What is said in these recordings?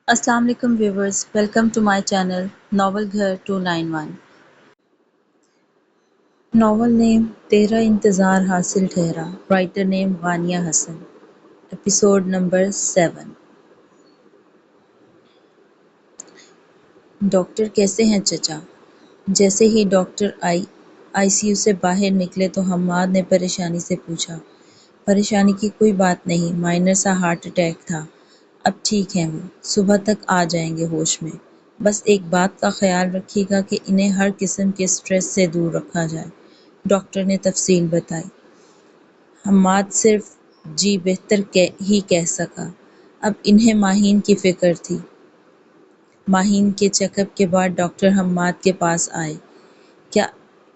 السلام علیکم viewers, welcome to my channel novel گھر 291۔ ناول نیم تیرا انتظار حاصل ٹھہرا، writer name Ghania Hasan, episode number 7۔ Doctor کیسے ہیں چچا؟ جیسے ہی ڈاکٹر آئی سی یو سے باہر نکلے تو حماد نے پریشانی سے پوچھا۔ پریشانی کی کوئی بات نہیں، مائنر سا ہارٹ اٹیک تھا، اب ٹھیک ہیں وہ، صبح تک آ جائیں گے ہوش میں۔ بس ایک بات کا خیال رکھیے گا کہ انہیں ہر قسم کے سٹریس سے دور رکھا جائے، ڈاکٹر نے تفصیل بتائی۔ حماد صرف جی بہتر ہی کہہ سکا، اب انہیں ماہین کی فکر تھی۔ ماہین کے چیک اپ کے بعد ڈاکٹر حماد کے پاس آئے۔ کیا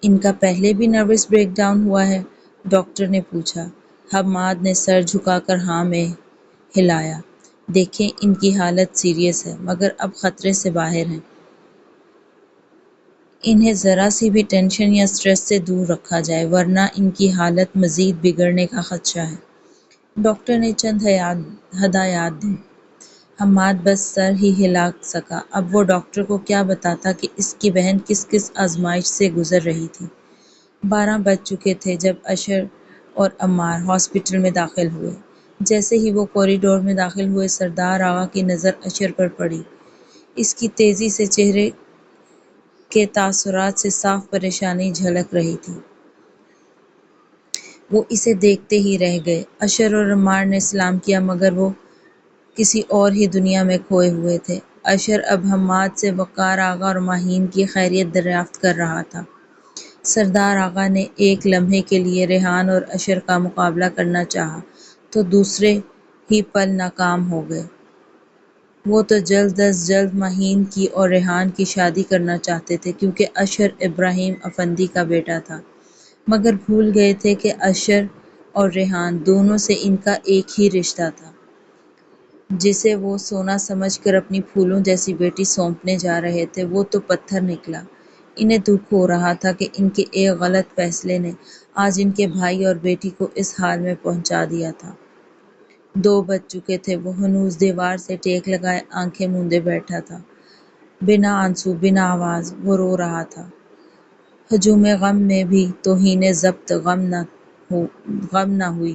ان کا پہلے بھی نروس بریک ڈاؤن ہوا ہے؟ ڈاکٹر نے پوچھا۔ حماد نے سر جھکا کر ہاں میں ہلایا۔ دیکھیں ان کی حالت سیریس ہے مگر اب خطرے سے باہر ہیں۔ انہیں ذرا سی بھی ٹینشن یا سٹریس سے دور رکھا جائے ورنہ ان کی حالت مزید بگڑنے کا خدشہ ہے۔ ڈاکٹر نے چند ہدایات دیں۔ حماد بس سر ہی ہلا سکا۔ اب وہ ڈاکٹر کو کیا بتاتا کہ اس کی بہن کس کس آزمائش سے گزر رہی تھی۔ 12 بج چکے تھے جب اشر اور عمار ہاسپٹل میں داخل ہوئے۔ جیسے ہی وہ کوریڈور میں داخل ہوئے سردار آغا کی نظر اشر پر پڑی۔ اس کی تیزی سے چہرے کے تاثرات سے صاف پریشانی جھلک رہی تھی۔ وہ اسے دیکھتے ہی رہ گئے۔ اشر اور عمار نے سلام کیا مگر وہ کسی اور ہی دنیا میں کھوئے ہوئے تھے۔ اشر اب حماد سے وقار آغا اور ماہین کی خیریت دریافت کر رہا تھا۔ سردار آغا نے ایک لمحے کے لیے ریحان اور اشر کا مقابلہ کرنا چاہا تو دوسرے ہی پل ناکام ہو گئے۔ وہ تو جلد از جلد ماہین کی اور ریحان کی شادی کرنا چاہتے تھے کیونکہ اشر ابراہیم افندی کا بیٹا تھا، مگر بھول گئے تھے کہ اشر اور ریحان دونوں سے ان کا ایک ہی رشتہ تھا، جسے وہ سونا سمجھ کر اپنی پھولوں جیسی بیٹی سونپنے جا رہے تھے وہ تو پتھر نکلا۔ انہیں دکھ ہو رہا تھا کہ ان کے ایک غلط فیصلے نے آج ان کے بھائی اور بیٹی کو اس حال میں پہنچا دیا تھا۔ 2 بج چکے تھے۔ وہ ہنوز دیوار سے ٹیک لگائے آنکھیں موندے بیٹھا تھا۔ بنا آنسو بنا آواز وہ رو رہا تھا۔ ہجوم غم میں بھی توہین ضبط غم نہ ہوئی،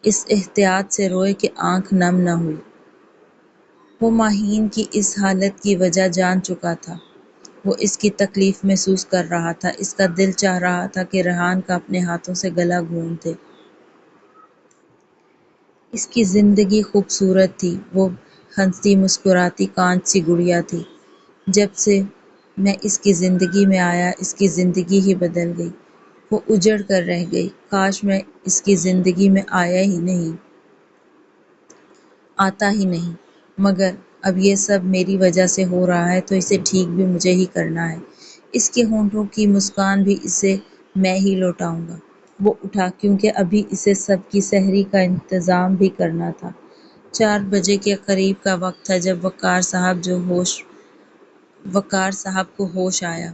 اس احتیاط سے روئے کہ آنکھ نم نہ ہوئی۔ وہ ماہین کی اس حالت کی وجہ جان چکا تھا۔ وہ اس کی تکلیف محسوس کر رہا تھا۔ اس کا دل چاہ رہا تھا کہ ریحان کا اپنے ہاتھوں سے گلا گھونٹ دے۔ اس کی زندگی خوبصورت تھی، وہ ہنستی مسکراتی کانچ سی گڑیا تھی۔ جب سے میں اس کی زندگی میں آیا اس کی زندگی ہی بدل گئی، وہ اجڑ کر رہ گئی۔ کاش میں اس کی زندگی میں آتا ہی نہیں، مگر اب یہ سب میری وجہ سے ہو رہا ہے تو اسے ٹھیک بھی مجھے ہی کرنا ہے۔ اس کے ہونٹوں کی مسکان بھی اسے میں ہی لوٹاؤں گا۔ وہ اٹھا کیونکہ ابھی اسے سب کی سحری کا انتظام بھی کرنا تھا۔ 4 بجے کے قریب کا وقت تھا جب وقار صاحب کو ہوش آیا۔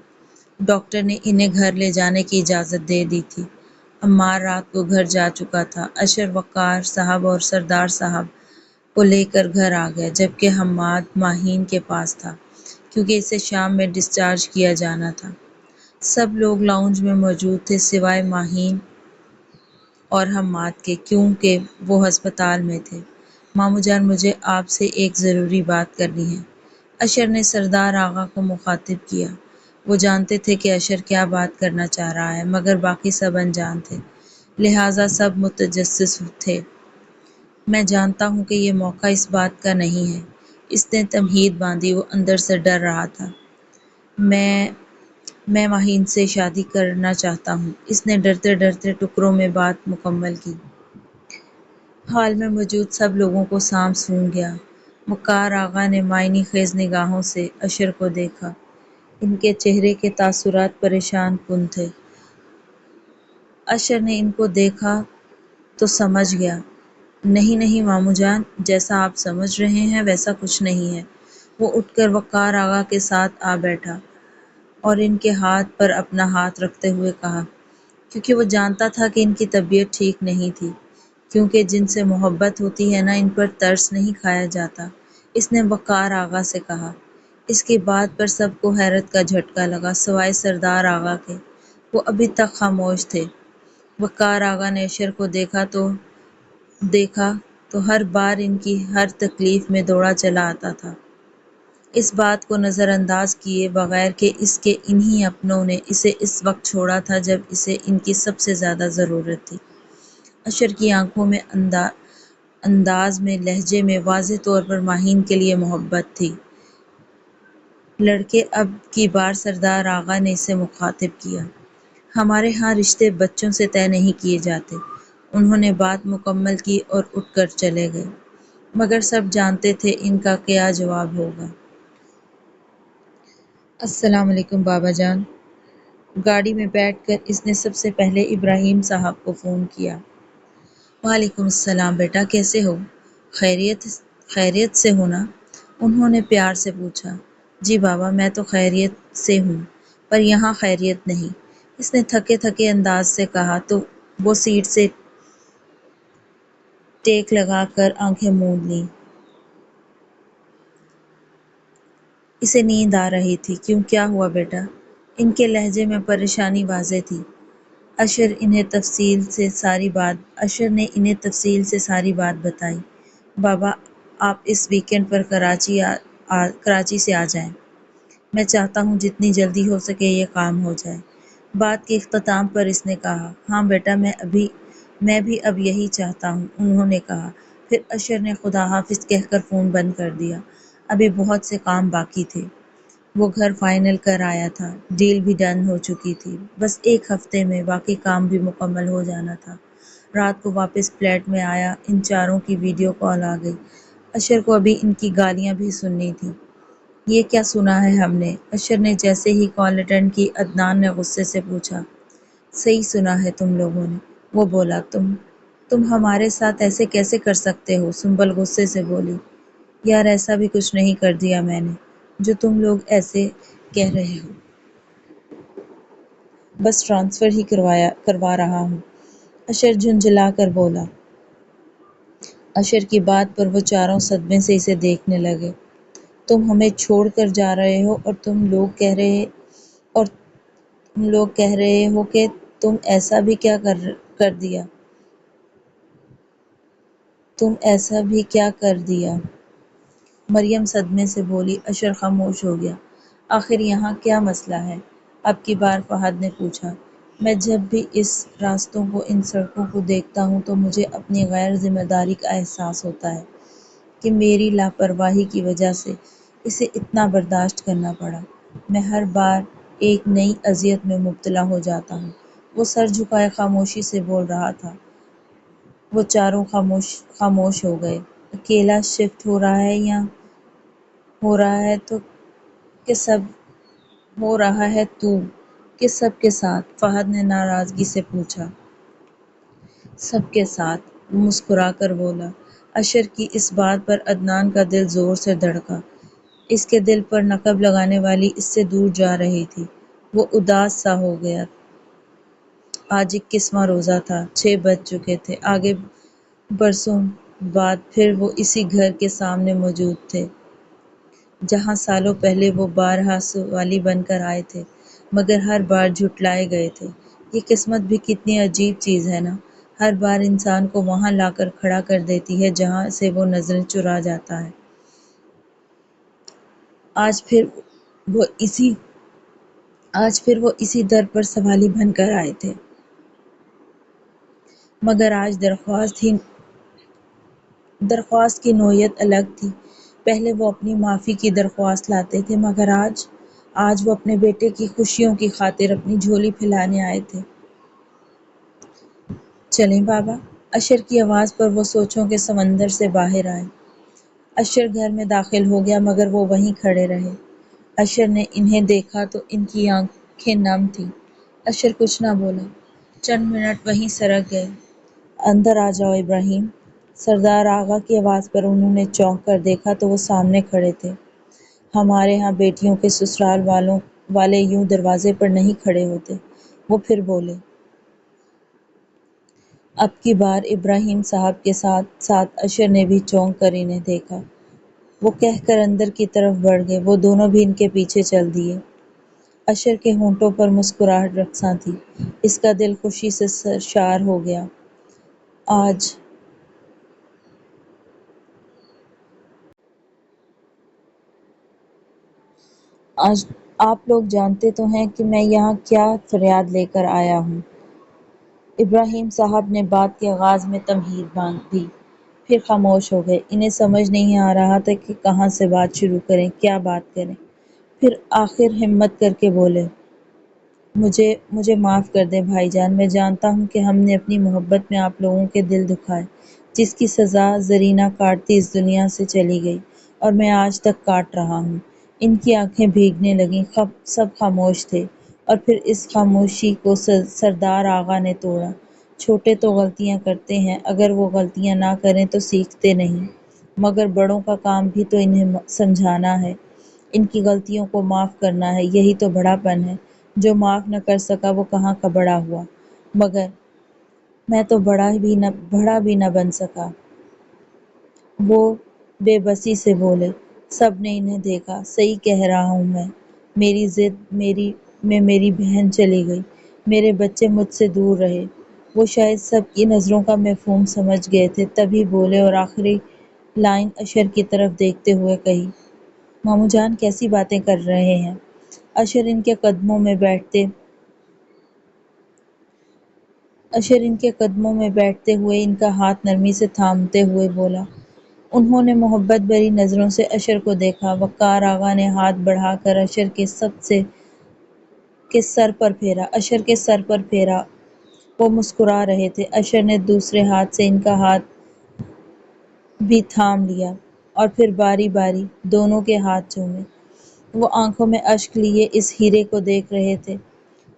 ڈاکٹر نے انہیں گھر لے جانے کی اجازت دے دی تھی۔ عمار رات کو گھر جا چکا تھا۔ اشر وقار صاحب اور سردار صاحب کو لے کر گھر آ گیا جبکہ حماد ماہین کے پاس تھا کیونکہ اسے شام میں ڈسچارج کیا جانا تھا۔ سب لوگ لاؤنج میں موجود تھے سوائے ماہین اور حماد کے کیونکہ وہ ہسپتال میں تھے۔ ماموں جان مجھے آپ سے ایک ضروری بات کرنی ہے، اشر نے سردار آغا کو مخاطب کیا۔ وہ جانتے تھے کہ اشر کیا بات کرنا چاہ رہا ہے مگر باقی سب انجان تھے، لہٰذا سب متجسس تھے۔ میں جانتا ہوں کہ یہ موقع اس بات کا نہیں ہے، اس نے تمہید باندھی، وہ اندر سے ڈر رہا تھا۔ میں ماہین سے شادی کرنا چاہتا ہوں، اس نے ڈرتے ڈرتے ٹکڑوں میں بات مکمل کی۔ حال میں موجود سب لوگوں کو سانپ سونگھ گیا۔ وقار آغا نے معنی خیز نگاہوں سے اشر کو دیکھا۔ ان کے چہرے کے تاثرات پریشان کن تھے۔ اشر نے ان کو دیکھا تو سمجھ گیا۔ نہیں نہیں ماموں جان، جیسا آپ سمجھ رہے ہیں ویسا کچھ نہیں ہے۔ وہ اٹھ کر وقار آغا کے ساتھ آ بیٹھا اور ان کے ہاتھ پر اپنا ہاتھ رکھتے ہوئے کہا، کیونکہ وہ جانتا تھا کہ ان کی طبیعت ٹھیک نہیں تھی۔ کیونکہ جن سے محبت ہوتی ہے نا ان پر ترس نہیں کھایا جاتا، اس نے وقار آغا سے کہا۔ اس کی بات پر سب کو حیرت کا جھٹکا لگا سوائے سردار آغا کے۔ وہ ابھی تک خاموش تھے۔ وقار آغا نے اشر کو دیکھا تو ہر بار ان کی ہر تکلیف میں دوڑا چلا آتا تھا، اس بات کو نظر انداز کیے بغیر کہ اس کے انہی اپنوں نے اسے اس وقت چھوڑا تھا جب اسے ان کی سب سے زیادہ ضرورت تھی۔ اشر کی آنکھوں میں انداز میں لہجے میں واضح طور پر ماہین کے لیے محبت تھی۔ لڑکے اب کی بار سردار آغا نے اسے مخاطب کیا۔ ہمارے ہاں رشتے بچوں سے طے نہیں کیے جاتے۔ انہوں نے بات مکمل کی اور اٹھ کر چلے گئے، مگر سب جانتے تھے ان کا کیا جواب ہوگا۔ السلام علیکم بابا جان۔ گاڑی میں بیٹھ کر اس نے سب سے پہلے ابراہیم صاحب کو فون کیا۔ وعلیکم السلام بیٹا، کیسے ہو؟ خیریت سے ہو نا؟ انہوں نے پیار سے پوچھا۔ جی بابا، میں تو خیریت سے ہوں، پر یہاں خیریت نہیں، اس نے تھکے تھکے انداز سے کہا تو وہ سیٹ سے ٹیک لگا کر آنکھیں موند لیں۔ اسے نیند آ رہی تھی۔ کیوں، کیا ہوا بیٹا؟ ان کے لہجے میں پریشانی واضح تھی۔ اشر نے انہیں تفصیل سے ساری بات بتائی۔ بابا، آپ اس ویکنڈ پر کراچی سے آ جائیں۔ میں چاہتا ہوں جتنی جلدی ہو سکے یہ کام ہو جائے۔ بات کے اختتام پر اس نے کہا، ہاں بیٹا، میں بھی اب یہی چاہتا ہوں، انہوں نے کہا۔ پھر اشر نے خدا حافظ کہہ کر فون بند کر دیا۔ ابھی بہت سے کام باقی تھے۔ وہ گھر فائنل کر آیا تھا، ڈیل بھی ڈن ہو چکی تھی، بس ایک ہفتے میں باقی کام بھی مکمل ہو جانا تھا۔ رات کو واپس فلیٹ میں آیا، ان چاروں کی ویڈیو کال آ گئی۔ اشر کو ابھی ان کی گالیاں بھی سننی تھیں۔ یہ کیا سنا ہے ہم نے؟ اشر نے جیسے ہی کال اٹینڈ کی، عدنان نے غصے سے پوچھا۔ صحیح سنا ہے تم لوگوں نے، وہ بولا۔ تم ہمارے ساتھ ایسے کیسے کر سکتے ہو؟ سنبل غصے سے بولی۔ یار ایسا بھی کچھ نہیں کر دیا میں نے جو تم لوگ ایسے کہہ رہے ہو، بس ٹرانسفر ہی کروا رہا ہوں، اشر جھنجھلا کر بولا۔ اشر کی بات پر وہ چاروں صدمے سے اسے دیکھنے لگے۔ تم ہمیں چھوڑ کر جا رہے ہو اور تم لوگ کہہ رہے ہو کہ تم ایسا بھی کیا کر دیا؟ مریم صدمے سے بولی۔ اشر خاموش ہو گیا۔ آخر یہاں کیا مسئلہ ہے؟ اب کی بار فہد نے پوچھا۔ میں جب بھی ان سڑکوں کو دیکھتا ہوں تو مجھے اپنی غیر ذمہ داری کا احساس ہوتا ہے کہ میری لاپرواہی کی وجہ سے اسے اتنا برداشت کرنا پڑا۔ میں ہر بار ایک نئی اذیت میں مبتلا ہو جاتا ہوں۔ وہ سر جھکائے خاموشی سے بول رہا تھا۔ وہ چاروں خاموش ہو گئے۔ اکیلا شفٹ ہو رہا ہے تو کہ سب کے ساتھ؟ فہد نے ناراضگی سے پوچھا۔ سب کے ساتھ، وہ مسکرا کر بولا۔ اشر کی اس بات پر عدنان کا دل زور سے دھڑکا۔ اس کے دل پر نقب لگانے والی اس سے دور جا رہی تھی۔ وہ اداس سا ہو گیا۔ آج 21واں روزہ تھا، 6 بج چکے تھے۔ آگے برسوں بعد پھر وہ اسی گھر کے سامنے موجود تھے جہاں سالوں پہلے وہ بارہا سوالی بن کر آئے تھے، مگر ہر بار جھٹلائے گئے تھے۔ یہ قسمت بھی کتنی عجیب چیز ہے نا، ہر بار انسان کو وہاں لا کر کھڑا کر دیتی ہے جہاں سے وہ نظریں چرا جاتا ہے۔ آج پھر وہ اسی در پر سوالی بن کر آئے تھے، مگر آج درخواست کی نوعیت الگ تھی۔ پہلے وہ اپنی معافی کی درخواست لاتے تھے، مگر آج وہ اپنے بیٹے کی خوشیوں کی خاطر اپنی جھولی پھیلانے آئے تھے۔ چلیں بابا، اشر کی آواز پر وہ سوچوں کے سمندر سے باہر آئے۔ اشر گھر میں داخل ہو گیا مگر وہ وہیں کھڑے رہے۔ اشر نے انہیں دیکھا تو ان کی آنکھیں نم تھیں۔ اشر کچھ نہ بولا، چند منٹ وہیں سرک گئے۔ اندر آ جاؤ ابراہیم، سردار آغا کی آواز پر انہوں نے چونک کر دیکھا تو وہ سامنے کھڑے تھے۔ ہمارے ہاں بیٹیوں کے سسرال والے یوں دروازے پر نہیں کھڑے ہوتے، وہ پھر بولے۔ اب کی بار ابراہیم صاحب کے ساتھ ساتھ اشر نے بھی چونک کر انہیں دیکھا۔ وہ کہہ کر اندر کی طرف بڑھ گئے۔ وہ دونوں بھی ان کے پیچھے چل دیے۔ اشر کے ہونٹوں پر مسکراہٹ رقصاں تھی۔ اس کا دل خوشی سے سرشار ہو گیا۔ آج آج آپ لوگ جانتے تو ہیں کہ میں یہاں کیا فریاد لے کر آیا ہوں۔ ابراہیم صاحب نے بات کے آغاز میں تمہید باندھ دی، پھر خاموش ہو گئے۔ انہیں سمجھ نہیں آ رہا تھا کہ کہاں سے بات شروع کریں، کیا بات کریں۔ پھر آخر ہمت کر کے بولے، مجھے معاف کر دیں بھائی جان، میں جانتا ہوں کہ ہم نے اپنی محبت میں آپ لوگوں کے دل دکھائے، جس کی سزا زرینہ کاٹتی اس دنیا سے چلی گئی اور میں آج تک کاٹ رہا ہوں۔ ان کی آنکھیں بھیگنے لگیں، سب خاموش تھے، اور پھر اس خاموشی کو سردار آغا نے توڑا۔ چھوٹے تو غلطیاں کرتے ہیں، اگر وہ غلطیاں نہ کریں تو سیکھتے نہیں، مگر بڑوں کا کام بھی تو انہیں سمجھانا ہے، ان کی غلطیوں کو معاف کرنا ہے، یہی تو بڑا پن ہے۔ جو معاف نہ کر سکا وہ کہاں کا بڑا ہوا، مگر میں تو بڑا بھی نہ بن سکا۔ وہ بے بسی سے بولے، سب نے انہیں دیکھا، صحیح کہہ رہا ہوں میں، میری ضد میں میری بہن چلی گئی، میرے بچے مجھ سے دور رہے۔ وہ شاید سب کی نظروں کا مفہوم سمجھ گئے تھے، تبھی بولے اور آخری لائن اشر کی طرف دیکھتے ہوئے کہی، ماموں جان کیسی باتیں کر رہے ہیں۔ اشر ان کے قدموں میں بیٹھتے ہوئے ان کا ہاتھ نرمی سے تھامتے ہوئے بولا۔ انہوں نے محبت بھری نظروں سے اشر کو دیکھا۔ وقار آغا نے ہاتھ بڑھا کر اشر کے سر پر پھیرا۔ وہ مسکرا رہے تھے۔ اشر نے دوسرے ہاتھ سے ان کا ہاتھ بھی تھام لیا اور پھر باری باری دونوں کے ہاتھ چومے۔ وہ آنکھوں میں اشک لیے اس ہیرے کو دیکھ رہے تھے۔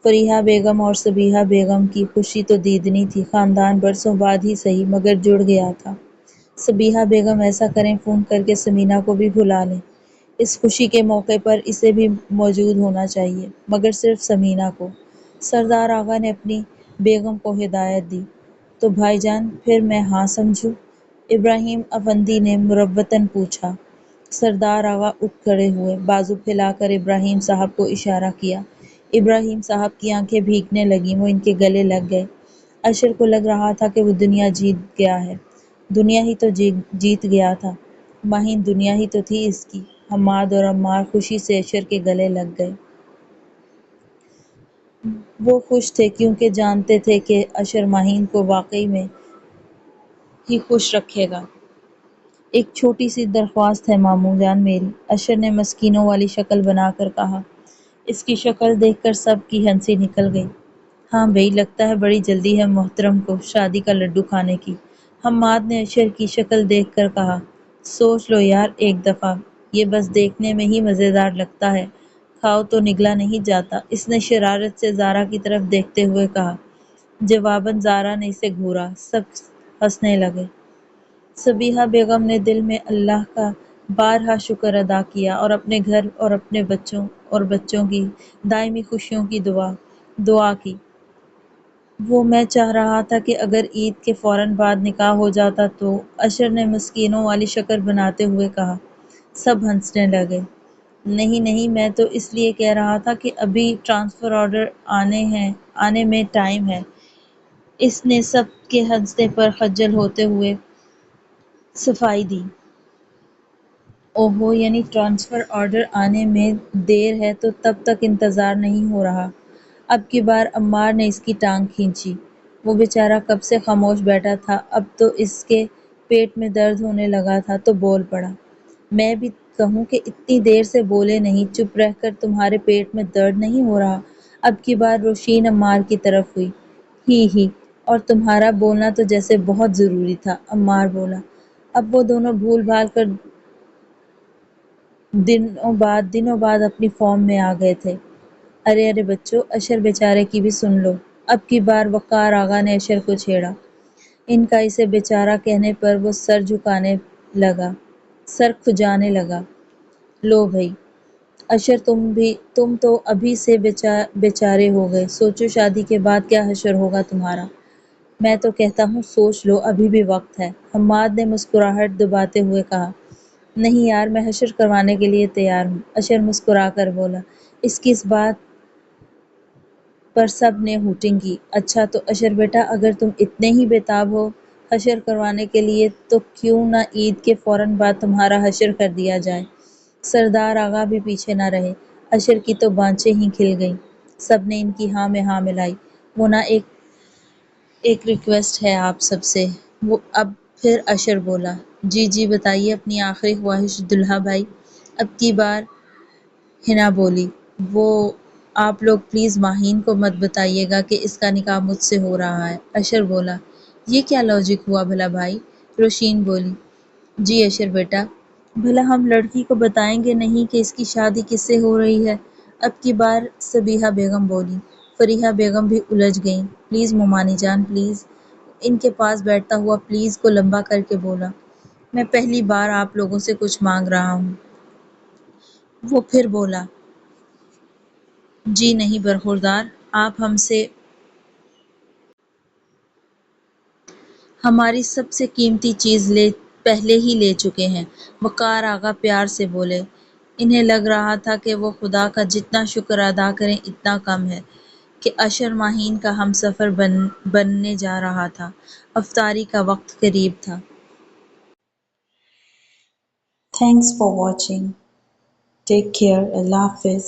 فریحہ بیگم اور صبیحہ بیگم کی خوشی تو دیدنی تھی، خاندان برسوں بعد ہی سہی مگر جڑ گیا تھا۔ صبیحہ بیگم ایسا کریں فون کر کے سمینہ کو بھی بلا لیں، اس خوشی کے موقع پر اسے بھی موجود ہونا چاہیے، مگر صرف سمینہ کو۔ سردار آغا نے اپنی بیگم کو ہدایت دی، تو بھائی جان پھر میں ہاں سمجھوں؟ ابراہیم افندی نے مروتاً پوچھا۔ سردار آغا اٹھ کھڑے ہوئے، بازو پھیلا کر ابراہیم صاحب کو اشارہ کیا۔ ابراہیم صاحب کی آنکھیں بھیگنے لگیں، وہ ان کے گلے لگ گئے۔ اشر کو لگ رہا تھا کہ وہ دنیا جیت گیا ہے، دنیا ہی تو جیت گیا تھا، ماہین دنیا ہی تو تھی اس کی۔ حماد اور عمار خوشی سے اشر کے گلے لگ گئے۔ وہ خوش تھے کیونکہ جانتے تھے کہ اشر ماہین کو واقعی میں ہی خوش رکھے گا۔ ایک چھوٹی سی درخواست ہے ماموں جان میری، اشر نے مسکینوں والی شکل بنا کر کہا۔ اس کی شکل دیکھ کر سب کی ہنسی نکل گئی۔ ہاں بھئی، لگتا ہے بڑی جلدی ہے محترم کو شادی کا لڈو کھانے کی۔ حماد نے اشر کی شکل دیکھ کر کہا، سوچ لو یار ایک دفعہ، یہ بس دیکھنے میں ہی مزیدار لگتا ہے، کھاؤ تو نگلا نہیں جاتا، اس نے شرارت سے زارا کی طرف دیکھتے ہوئے کہا۔ جواباً زارا نے اسے گھورا، سب ہنسنے لگے۔ صبیحہ بیگم نے دل میں اللہ کا بارہا شکر ادا کیا اور اپنے گھر اور اپنے بچوں کی دائمی خوشیوں کی دعا کی۔ وہ میں چاہ رہا تھا کہ اگر عید کے فوراً بعد نکاح ہو جاتا تو، اشر نے مسکینوں والی شکل بناتے ہوئے کہا۔ سب ہنسنے لگے۔ نہیں نہیں، میں تو اس لیے کہہ رہا تھا کہ ابھی ٹرانسفر آرڈر آنے میں ٹائم ہے۔ اس نے سب کے ہنسنے پر خجل ہوتے ہوئے صفائی دی۔ اوہو، یعنی ٹرانسفر آرڈر آنے میں دیر ہے تو تب تک انتظار نہیں ہو رہا۔ اب کی بار عمار نے اس کی ٹانگ کھینچی۔ وہ بیچارہ کب سے خاموش بیٹھا تھا، اب تو اس کے پیٹ میں درد ہونے لگا تھا تو بول پڑا۔ میں بھی کہوں کہ اتنی دیر سے بولے نہیں، چپ رہ کر تمہارے پیٹ میں درد نہیں ہو رہا؟ اب کی بار روشین عمار کی طرف ہوئی۔ ہی، اور تمہارا بولنا تو جیسے بہت ضروری تھا، عمار بولا۔ اب وہ دونوں بھول بھال کر دنوں بعد اپنی فارم میں آ گئے تھے۔ ارے بچو، اشر بیچارے کی بھی سن لو۔ اب کی بار وقار آغا نے اشر کو چھیڑا۔ ان کا اسے بیچارہ کہنے پر وہ سر کھجانے لگا۔ لو بھئی، اشر تم تو ابھی سے بیچارے ہو گئے، سوچو شادی کے بعد کیا حشر ہوگا تمہارا۔ میں تو کہتا ہوں سوچ لو، ابھی بھی وقت ہے، حماد نے مسکراہٹ دباتے ہوئے کہا۔ نہیں یار، میں حشر کروانے کے لیے تیار ہوں، اشر مسکرا کر بولا۔ اس کی اس بات پر سب نے ہوٹنگ کی۔ اچھا تو اشر بیٹا، اگر تم اتنے ہی بےتاب ہو حشر کروانے کے لیے تو کیوں نہ عید کے فوراً بعد تمہارا حشر کر دیا جائے۔ سردار آغا بھی پیچھے نہ رہے۔ اشر کی تو بانچیں ہی کھل گئیں۔ سب نے ان کی ہاں میں ہاں ملائی۔ مونا ایک ریکویسٹ ہے آپ سب سے۔ وہ اب پھر اشر بولا۔ جی جی بتائیے اپنی آخری خواہش دلہا بھائی۔ اب کی بار حنا بولی۔ وہ آپ لوگ پلیز ماہین کو مت بتائیے گا کہ اس کا نکاح مجھ سے ہو رہا ہے۔ اشر بولا۔ یہ کیا لاجک ہوا بھلا بھائی؟ روشین بولی۔ جی اشر بیٹا، بھلا ہم لڑکی کو بتائیں گے نہیں کہ اس کی شادی کس سے ہو رہی ہے؟ اب کی بار صبیحہ بیگم بولی۔ فریحہ بیگم بھی الجھ گئیں۔ Please Nomani John please. ان کے پاس بیٹھتا ہوا پلیز کو لمبا کر کے بولا۔ میں پہلی بار آپ لوگوں سے کچھ مانگ رہا ہوں۔ وہ پھر بولا۔ جی نہیں برخوردار، آپ ہم سے ہماری سب سے قیمتی چیز پہلے ہی لے چکے ہیں۔ وقار آغا پیار سے بولے۔ انہیں لگ رہا تھا کہ وہ خدا کا جتنا شکر ادا کریں اتنا کم ہے کہ اشر ماہین کا ہمسفر بننے جا رہا تھا۔ افطاری کا وقت قریب تھا۔ Thanks for watching. Take care. اللہ حافظ۔